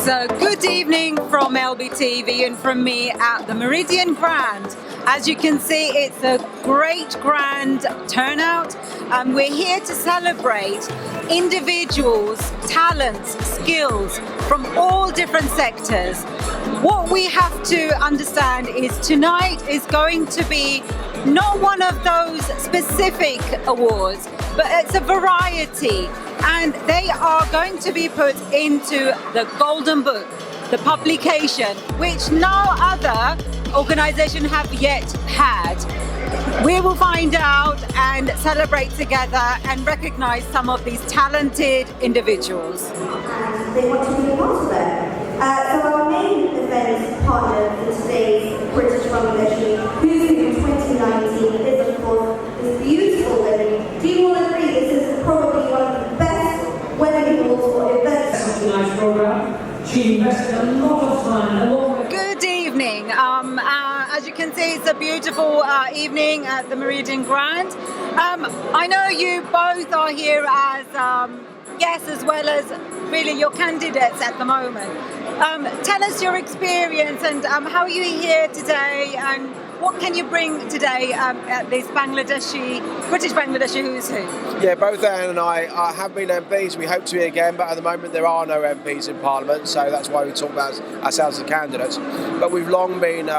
So good evening from LBTV and from me at the Meridian Grand. As you can see, it's a great grand turnout. We're here to celebrate individuals, talents, skills from all different sectors. What we have to understand is tonight is going to be not one of those specific awards, but it's a variety, and they are going to be put into the Golden Book, the publication, which no other organisation have yet had. We will find out and celebrate together and recognise some of these talented individuals. And they want to be a part of it. So our main event partner for today's British Bangladeshi Who's Who 2019 is of course this beautiful wedding. Do you all agree this is probably one of the best wedding halls or events? Such a nice program. She invested a lot of time along with... Good evening. As you can see, it's a beautiful evening at the Meridian Grand. I know you both are here as guests as well as really your candidates at the moment. Tell us your experience and how are you here today, and what can you bring today at this British Bangladeshi Who's Who? Yeah, both Anne and I have been MPs. We hope to be again, but at the moment there are no MPs in Parliament, so that's why we talk about ourselves as candidates. But we've long been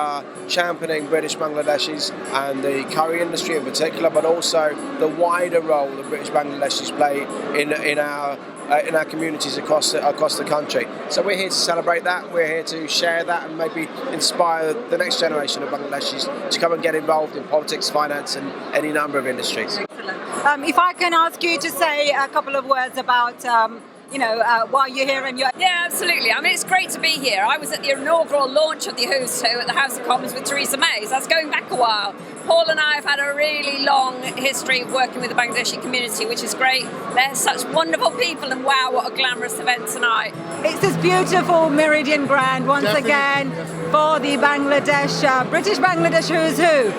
championing British Bangladeshis and the curry industry in particular, but also the wider role that British Bangladeshis play in our communities across the country. So we're here to celebrate that, we're here to share that and maybe inspire the next generation of Bangladeshis to come and get involved in politics, finance and any number of industries. Excellent. If I can ask you to say a couple of words about why you're here and you're... Yeah, absolutely. I mean, it's great to be here. I was at the inaugural launch of the Who's Who at the House of Commons with Theresa May, so that's going back a while. Paul and I have had a really long history of working with the Bangladeshi community, which is great. They're such wonderful people, and wow, what a glamorous event tonight. It's this beautiful Meridian Grand once again for the British Bangladesh Who's Who.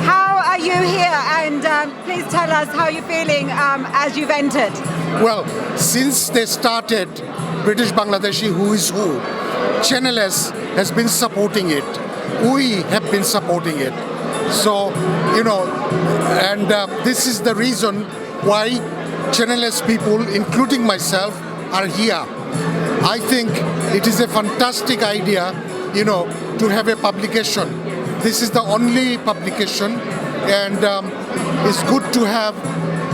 How are you here? And please tell us how you're feeling as you've entered. Well, since they started British Bangladeshi Who's Who, Channel S has been supporting it. We have been supporting it. So, and this is the reason why Channel S people, including myself, are here. I think it is a fantastic idea, to have a publication. This is the only publication, and it's good to have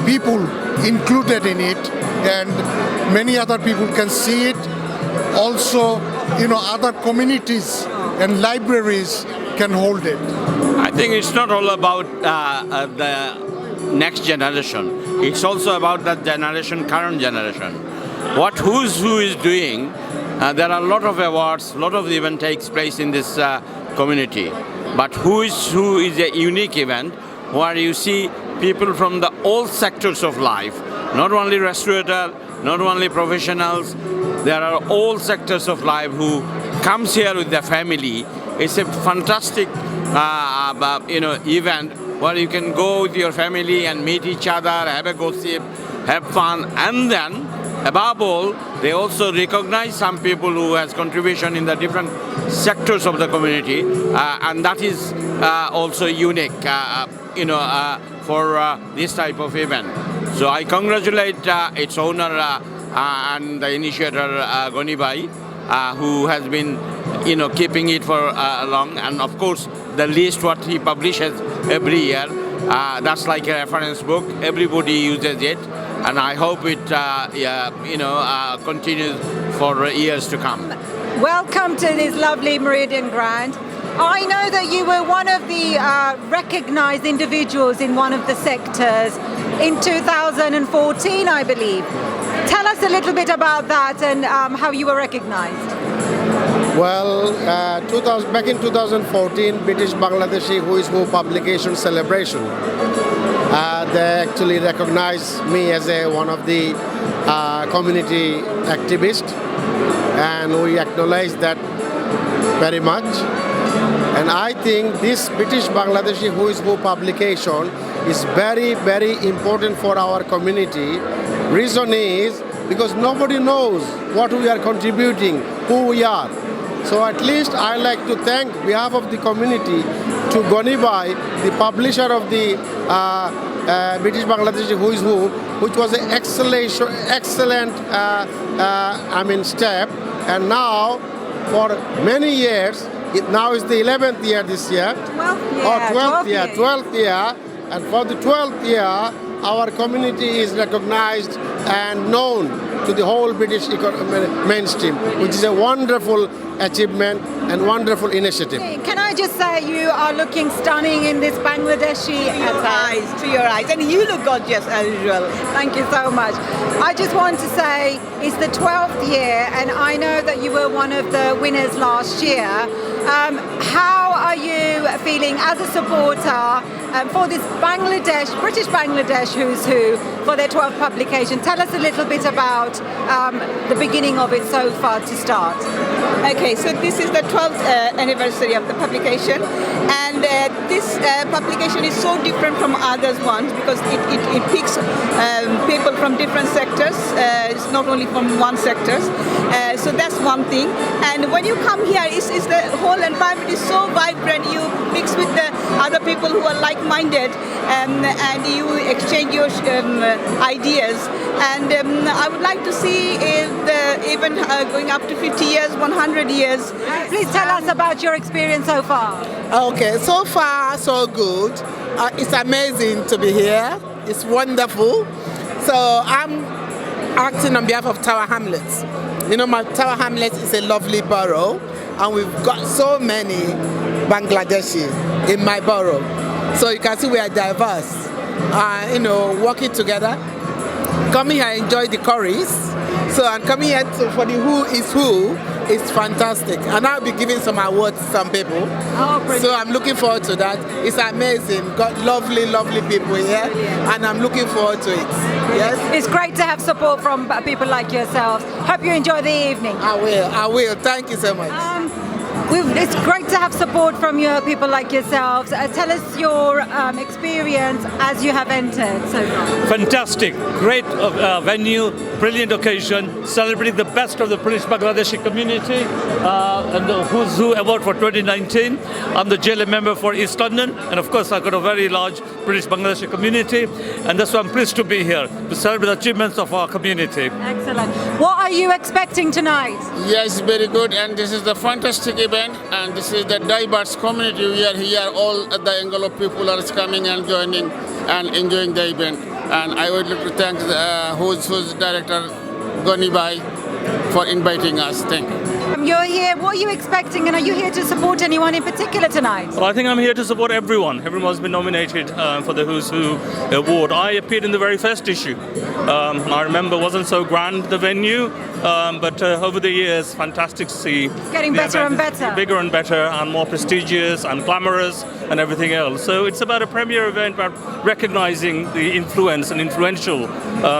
people included in it, and many other people can see it. Also, other communities and libraries can hold it. I think it's not all about the next generation. It's also about that current generation. What Who's Who is doing, there are a lot of awards, a lot of the event takes place in this community. But Who's Who is a unique event where you see people from all sectors of life, not only restaurateurs, not only professionals, there are all sectors of life who comes here with their family. It's a fantastic event where you can go with your family and meet each other, have a gossip, have fun, and then above all, they also recognize some people who has contribution in the different sectors of the community, and that is also unique, for this type of event. So I congratulate its owner and the initiator, Goni Bhai, who has been, keeping it for long, and of course the list what he publishes every year, that's like a reference book. Everybody uses it, and I hope it, continues for years to come. Welcome to this lovely Meridian Grand. I know that you were one of the recognised individuals in one of the sectors in 2014, I believe. Tell us a little bit about that and how you were recognised. Well, back in 2014, British Bangladeshi Who's Who publication celebration. They actually recognized me as one of the community activists, and we acknowledge that very much. And I think this British Bangladeshi Who's Who publication is very, very important for our community. Reason is because nobody knows what we are contributing, who we are. So at least I like to thank behalf of the community to Gonibai, the publisher of the British Bangladeshi Who is Who, which was an excellent step. And now, for many years, now is the 11th year this year. 12th year. And for the 12th year, our community is recognized and known to the whole British mainstream, which is a wonderful achievement and wonderful initiative. Can I just say you are looking stunning in this Bangladeshi attire. To your eyes, and you look gorgeous as usual. Thank you so much. I just want to say it's the 12th year, and I know that you were one of the winners last year. How are you feeling as a supporter for this British Bangladesh Who's Who for their 12th publication? Tell us a little bit about the beginning of it so far to start. Okay, so this is the 12th anniversary of the publication, and this publication is so different from others ones because it picks people from different sectors. It's not only from one sector. So that's one thing. And when you come here, it's the whole environment is so vibrant. You mix with the other people who are like-minded, and you exchange your ideas. And I would like to see even going up to 50 years, 100 years. Please tell us about your experience so far. Okay, so far so good. It's amazing to be here. It's wonderful. So I'm acting on behalf of Tower Hamlets. You know, my Tower Hamlets is a lovely borough, and we've got so many Bangladeshi in my borough. So you can see we are diverse. Working together. Coming here, enjoy the curries. So I'm coming here for the Who is Who. It's fantastic. And I'll be giving some awards to some people. Oh, so I'm looking forward to that. It's amazing. Got lovely, lovely people here. And I'm looking forward to it. Yes? It's great to have support from people like yourselves. Hope you enjoy the evening. I will. Thank you so much. It's great to have support from your people like yourselves. Tell us your experience as you have entered so far. Fantastic, great venue, brilliant occasion, celebrating the best of the British Bangladeshi community and the Who's Who Award for 2019. I'm the JLA member for East London, and of course I've got a very large British Bangladeshi community, and that's why I'm pleased to be here to celebrate the achievements of our community. Excellent. What are you expecting tonight? Yes, very good, and this is the fantastic event, and this is the diverse community. We are here, all the Anglo people are coming and joining and enjoying the event. And I would like to thank the who's director, Gonibai, for inviting us. Thank you. You're here, what are you expecting, and are you here to support anyone in particular tonight? Well, I think I'm here to support everyone. Everyone has been nominated for the Who's Who Award. I appeared in the very first issue. I remember it wasn't so grand, the venue, but over the years, fantastic to see. It's getting better and better. Bigger and better and more prestigious and glamorous and everything else. So it's about a premier event, about recognizing the influence and influential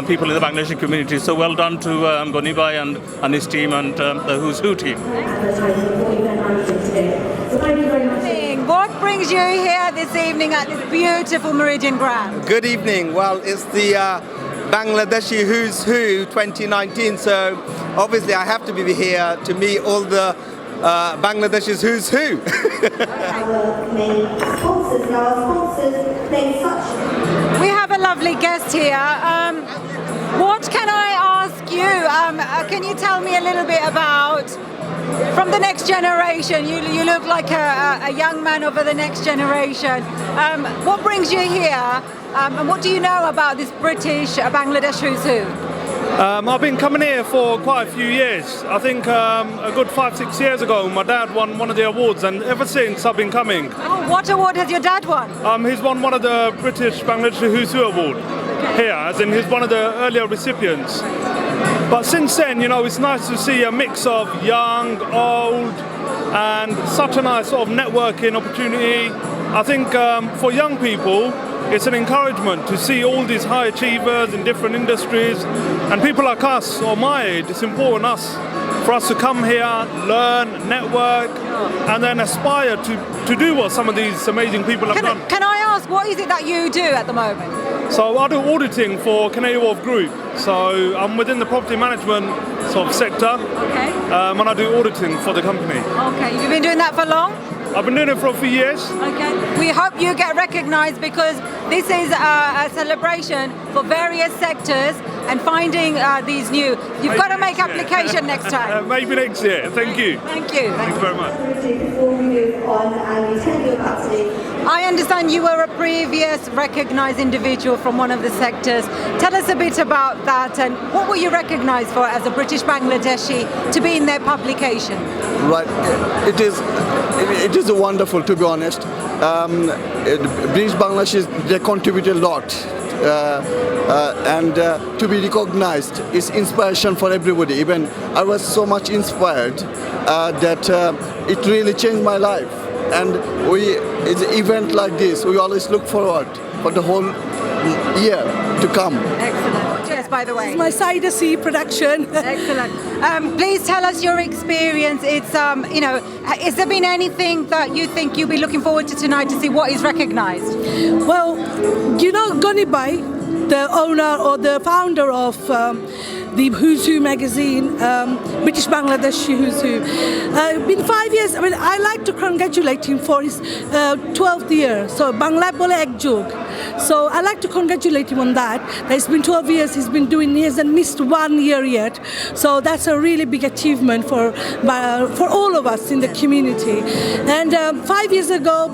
people in the Bangladeshi community. So well done to Gonibai and his team and the Who's Who team. What brings you here this evening at this beautiful Meridian Grand? Good evening. Well, it's the Bangladeshi Who's Who 2019, so obviously I have to be here to meet all the Bangladeshis Who's Who. We have a lovely guest here. What can I ask you? Can you tell me a little bit about, from the next generation, you look like a young man of the next generation. What brings you here, and what do you know about this British Bangladesh Who's Who? I've been coming here for quite a few years. I think a good 5-6 years ago my dad won one of the awards, and ever since I've been coming. Oh, what award has your dad won? He's won one of the British Bangladesh Who's Who Award here, as in he's one of the earlier recipients. But since then, you know, it's nice to see a mix of young, old, and such a nice sort of networking opportunity. I think for young people, it's an encouragement to see all these high achievers in different industries, and people like us, or my age, it's important for us to come here, learn, network, and then aspire to do what some of these amazing people have done. Can I ask, what is it that you do at the moment? So I do auditing for Canary Wharf Group. So I'm within the property management sort of sector. Okay. And I do auditing for the company. Okay, you've been doing that for long? I've been doing it for a few years. Okay. We hope you get recognised because this is a celebration for various sectors and finding these new. You've got to make application next time. Maybe next year. Thank you. Thank you. Thank you very much. Before we move on and tell you about today. I understand you were a previous recognised individual from one of the sectors. Tell us a bit about that and what were you recognised for as a British Bangladeshi to be in their publication? Right, it is wonderful, to be honest. British Bangladeshis, they contribute a lot, and to be recognized is inspiration for everybody. Even I was so much inspired that it really changed my life. And it's an event like this, we always look forward for the whole year to come. Excellent. Cheers, by the way. It's my Cider Sea production. Excellent. Please tell us your experience. It's, has there been anything that you think you'll be looking forward to tonight to see what is recognised? Well, Goni Bhai, the owner or the founder of the Who's Who magazine, British Bangladeshi Who's Who. Been 5 years. I mean, I like to congratulate him for his 12th year. So Bangla bole ek jog. So I like to congratulate him on that. It's been 12 years. He hasn't missed 1 year yet. So that's a really big achievement for all of us in the community. And 5 years ago,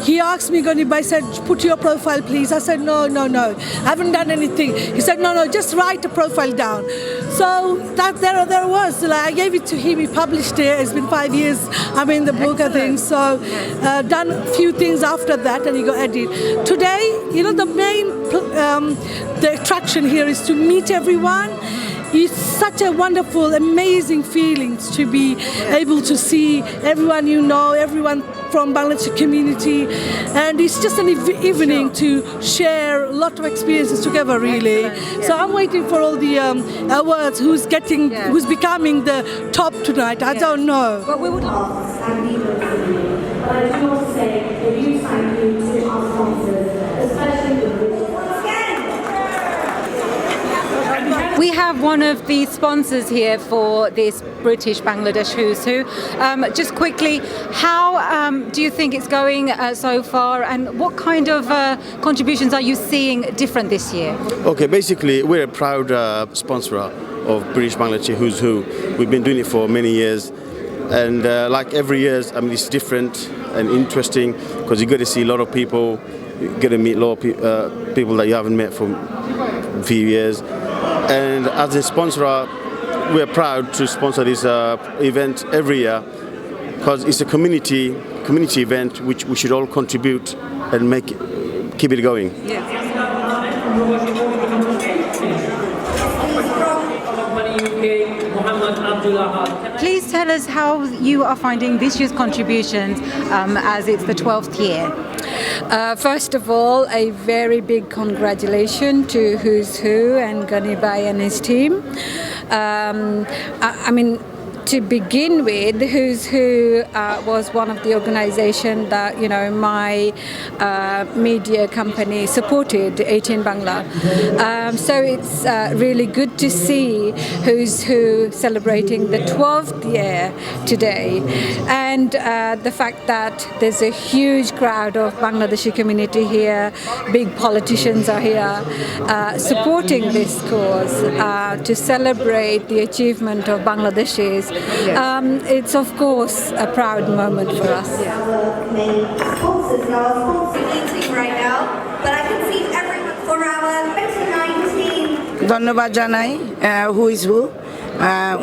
he asked me, Ganibai said, put your profile please. I said, no, I haven't done anything. He said, no, just write a profile down. So that there was, like, I gave it to him, he published it. It's been 5 years, I'm in the book, I think. So done a few things after that and he got edited. Today, the main the attraction here is to meet everyone. It's such a wonderful, amazing feeling to be able to see everyone everyone from Bangladeshi community, and it's just an evening to share a lot of experiences together, really. So I'm waiting for all the awards. Who's becoming the top tonight? I don't know. But we would love and leave them for you. But I do want to say a huge thank you to our sponsors, especially the We have one of the sponsors here for this British Bangladesh Who's Who. Just quickly, how do you think it's going so far, and what kind of contributions are you seeing different this year? Okay, basically we're a proud sponsor of British Bangladeshi Who's Who. We've been doing it for many years, and like every year, it's different and interesting because you get to see a lot of people, you get to meet a lot of people that you haven't met for a few years. And as a sponsor, we're proud to sponsor this event every year because it's a community event which we should all contribute and keep it going. Please tell us how you are finding this year's contributions as it's the 12th year. First of all, a very big congratulations to Who's Who and Ganibai and his team. To begin with, Who's Who was one of the organizations that my media company supported, 18 Bangla. So it's really good to see Who's Who celebrating the 12th year today, and the fact that there's a huge crowd of Bangladeshi community here, big politicians are here supporting this cause to celebrate the achievement of Bangladeshis. It's of course a proud moment for us. Our main sponsors. Now our sponsor meeting right now, but I can see everyone for our 2019. ধন্যবাদ জানাই who's হু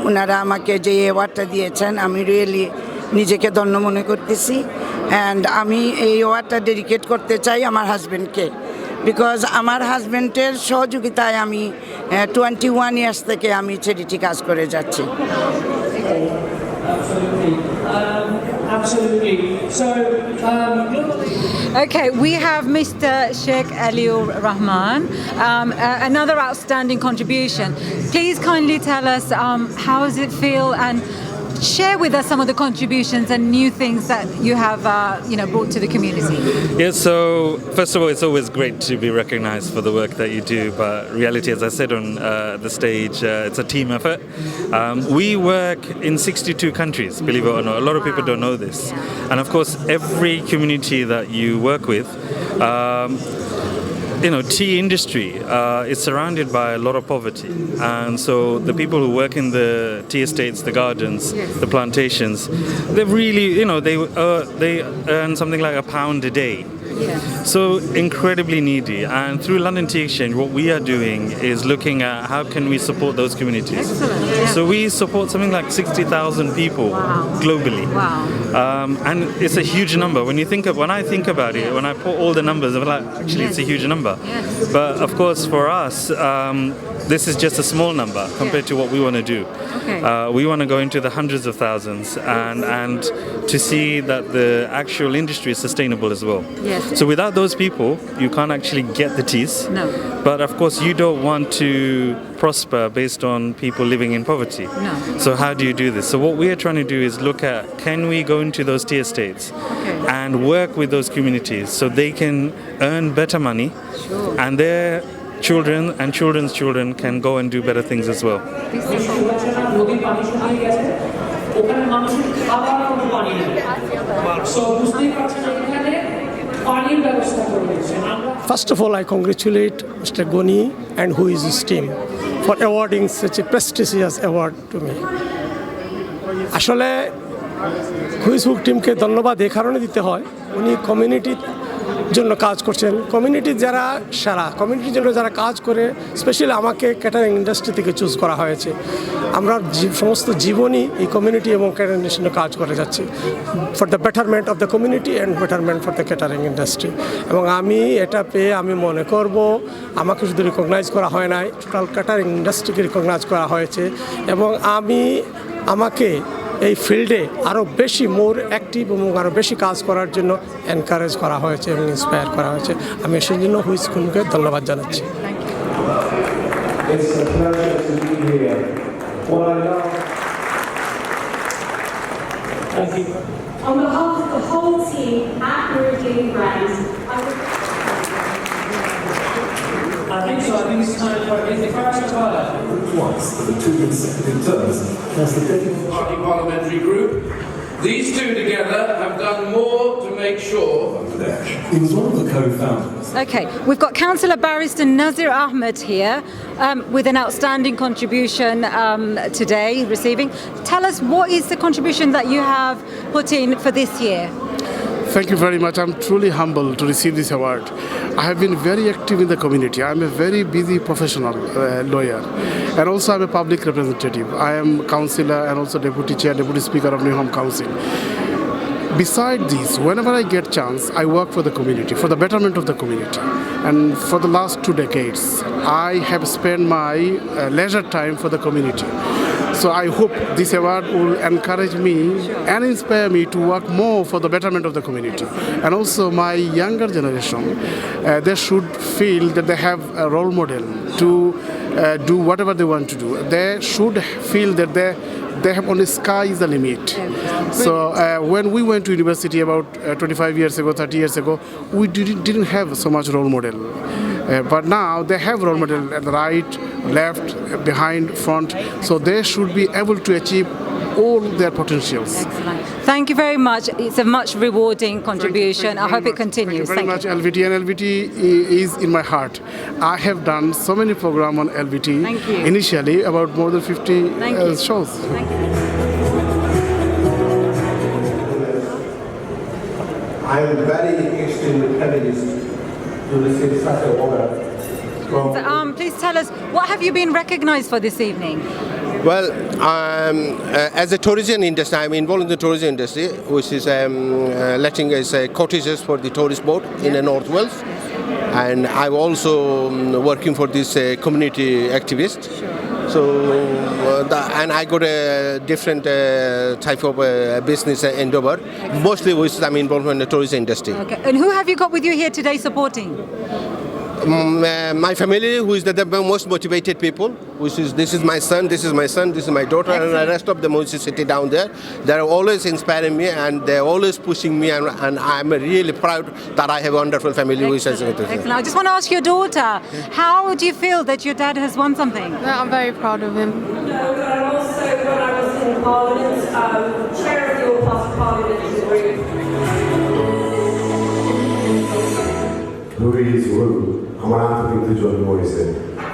ওনারা আমাকে যে অ্যাওয়ার্ডটা দিয়েছেন আমি really নিজেকে ধন্য মনে করতেছি, অ্যান্ড আমি এই অ্যাওয়ার্ডটা ডেডিকেট করতে চাই আমার হাজব্যান্ডকে, বিকজ আমার হাজব্যান্ডের সহযোগিতায় আমি 21 ইয়ার্স থেকে আমি চ্যারিটি কাজ করে যাচ্ছি। Absolutely. So, Okay, we have Mr. Sheikh Aliur Rahman, another outstanding contribution. Please kindly tell us how does it feel and share with us some of the contributions and new things that you have, brought to the community. Yeah, so first of all, it's always great to be recognized for the work that you do, but reality, as I said on the stage, it's a team effort. We work in 62 countries, believe it or not. A lot of people don't know this. And of course, every community that you work with, tea industry is surrounded by a lot of poverty, and so the people who work in the tea estates, the gardens, the plantations, they really, they earn something like £1 a day. So incredibly needy, and through London Tea Exchange what we are doing is looking at how can we support those communities. So we support something like 60,000 people globally. And it's a huge number. When I think about it, when I put all the numbers, I'm like, actually it's a huge number. But of course for us, this is just a small number compared to what we want to do. We want to go into the hundreds of thousands and to see that the actual industry is sustainable as well. So without those people, you can't actually get the teas. No. But of course, you don't want to prosper based on people living in poverty. No. So how do you do this? So what we are trying to do is look at, can we go into those tea estates and work with those communities so they can earn better money and their children and children's children can go and do better things as well. First of all, I congratulate Mr. Goni and who is his team for awarding such a prestigious award to me. আসলে who's hook টিমকে ধন্যবাদ এই কারণে দিতে হয়, উনি কমিউনিটির জন্য কাজ করছেন। কমিউনিটির যারা সারা কমিউনিটির জন্য যারা কাজ করে, স্পেশালি আমাকে ক্যাটারিং ইন্ডাস্ট্রি থেকে চুজ করা হয়েছে। আমরা সমস্ত জীবনই এই কমিউনিটি এবং ক্যাটারিং ইন্ডাস্ট্রির কাজ করে যাচ্ছি for the betterment of the community and betterment for the catering industry. এবং আমি এটা পেয়ে আমি মনে করব আমাকে শুধু রিকগনাইজ করা হয় নাই, টোটাল ক্যাটারিং ইন্ডাস্ট্রিকে রিকগনাইজ করা হয়েছে এবং আমাকে এই ফিল্ডে আরও বেশি মোর অ্যাক্টিভ এবং আরও বেশি কাজ করার জন্য এনকারেজ করা হয়েছে এবং ইন্সপায়ার করা হয়েছে। আমি সেই জন্য হুইজ খুনকে ধন্যবাদ জানাচ্ছি। On behalf of the whole team at Meridian Brand, I think it's time for the first colour. Once for the 2 consecutive terms as the Deputy Party Parliamentary Group. These two together have done more to make sure. He was one of the co-founders. Okay, we've got Councillor Barrister Nazir Ahmed here with an outstanding contribution today receiving. Tell us, what is the contribution that you have put in for this year? Thank you very much. I'm truly humbled to receive this award. I have been very active in the community. I'm a very busy professional lawyer, and also I'm a public representative. I am councillor and also deputy chair, deputy speaker of New Home Council. Besides this, whenever I get chance, I work for the community, for the betterment of the community. And for the last 2 decades, I have spent my leisure time for the community. So I hope this award will encourage me and inspire me to work more for the betterment of the community. And also my younger generation, they should feel that they have a role model to do whatever they want to do. They should feel that they have only sky is the limit. So when we went to university about 25 years ago, 30 years ago, we didn't have so much role model. But now they have role model at the right, left, behind, front. So they should be able to achieve all their potentials. Excellent. Thank you very much. It's a much rewarding contribution. I hope it continues. Thank you very much, LVT. And LVT is in my heart. I have done so many programs on LVT. Thank you. Initially, about more than 50 shows. Thank you. I am very extremely privileged to receive such a honor. Please tell us, what have you been recognized for this evening? Well, as a tourism industry, I'm involved in the tourism industry, which is letting us cottages for the tourist boat in the North Wales. And I'm also working for this community activist. So, and I got a different type of business endeavor, mostly which I'm involved in the tourism industry. Okay. And who have you got with you here today supporting? My family, who is the most motivated people, this is my son, this is my daughter, and the rest of them who is sitting down there. They're always inspiring me and they're always pushing me, and I'm really proud that I have a wonderful family. Excellent. I just want to ask your daughter, how do you feel that your dad has won something? I'm very proud of him. I'm also, when I was in Parliament, chair of your parliamentary group. Who is who? আমার আন্তরিক জন্ম হয়েছে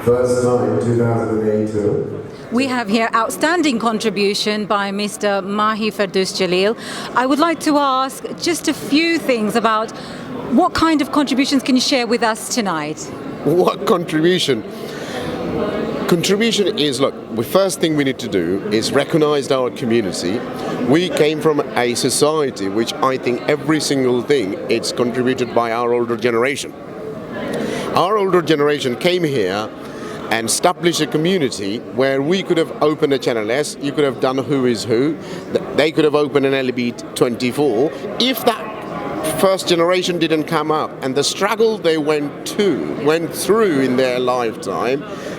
first time 2008 We have here outstanding contribution by Mr. Mahi Ferdous Jalil. I would like to ask just a few things about what kind of contributions can you share with us tonight? What contribution? Contribution is, look, the first thing we need to do is recognize our community. We came from a society which I think every single thing it's contributed by our older generation. Our older generation came here and established a community where we could have opened a Channel S, you could have done Who is Who, they could have opened an LB24. If that first generation didn't come up and the struggle they went through in their lifetime,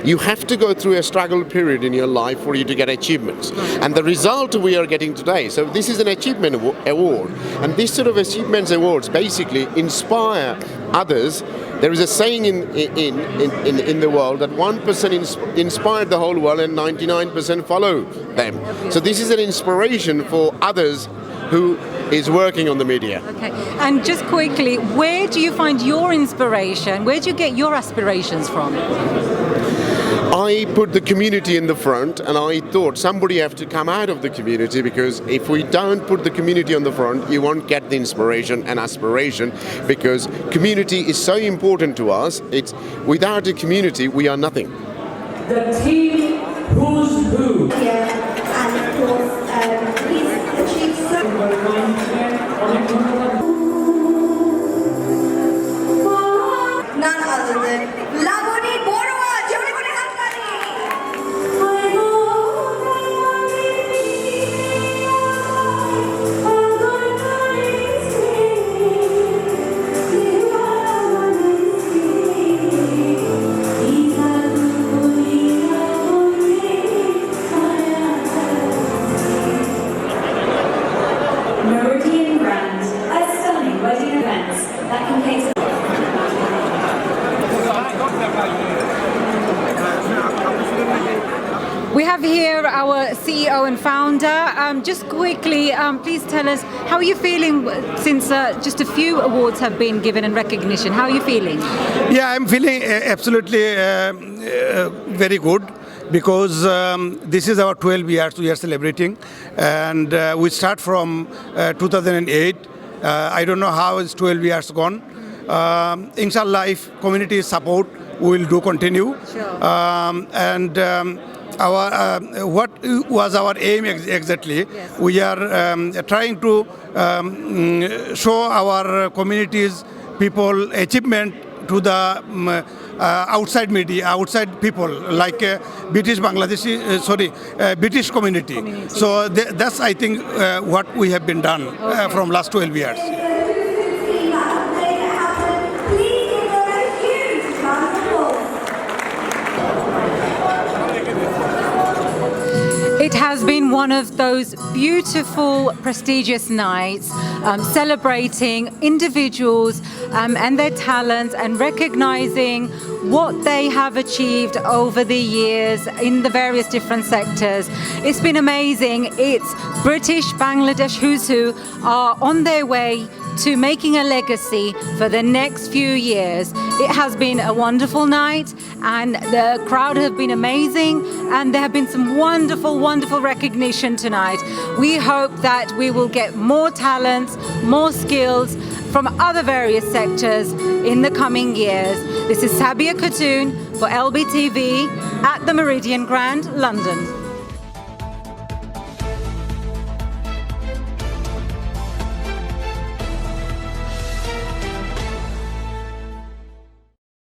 you have to go through a struggle period in your life for you to get achievements. And the result we are getting today, so this is an achievement award, and this sort of achievements awards basically inspire others. There is a saying in the world that 1% inspired the whole world and 99% follow them. So this is an inspiration for others who is working on the media. Okay, and just quickly, where do you find your inspiration? Where do you get your aspirations from? I put the community in the front, and I thought somebody have to come out of the community, because if we don't put the community on the front, you won't get the inspiration and aspiration, because community is so important to us. It's without a community, we are nothing. The team Who's Who. Yeah, and of course, he's achieved so none other than Laboni Borua. Meridian Grand, a stunning wedding event that contains We have here our CEO and founder. Just quickly, please tell us, how are you feeling since just a few awards have been given in recognition? How are you feeling? Yeah, I'm feeling absolutely very good, because this is our 12 years we are celebrating, and we start from 2008. I don't know how it's 12 years gone. Inshallah, if community support, we will do continue. Sure. Our what was our aim exactly? Yes. We are trying to show our communities, people achievement to the outside media, outside people, like British British community. So that's, I think, what we have been done from last 12 years. It has been one of those beautiful, prestigious nights celebrating individuals and their talents and recognizing what they have achieved over the years in the various different sectors. It's been amazing. It's British Bangladesh Who's Who are on their way to making a legacy for the next few years. It has been a wonderful night, and the crowd have been amazing, and there have been some wonderful, wonderful recognition tonight. We hope that we will get more talents, more skills from other various sectors in the coming years. This is Sabia Khatoon for LBTV at the Meridian Grand, London.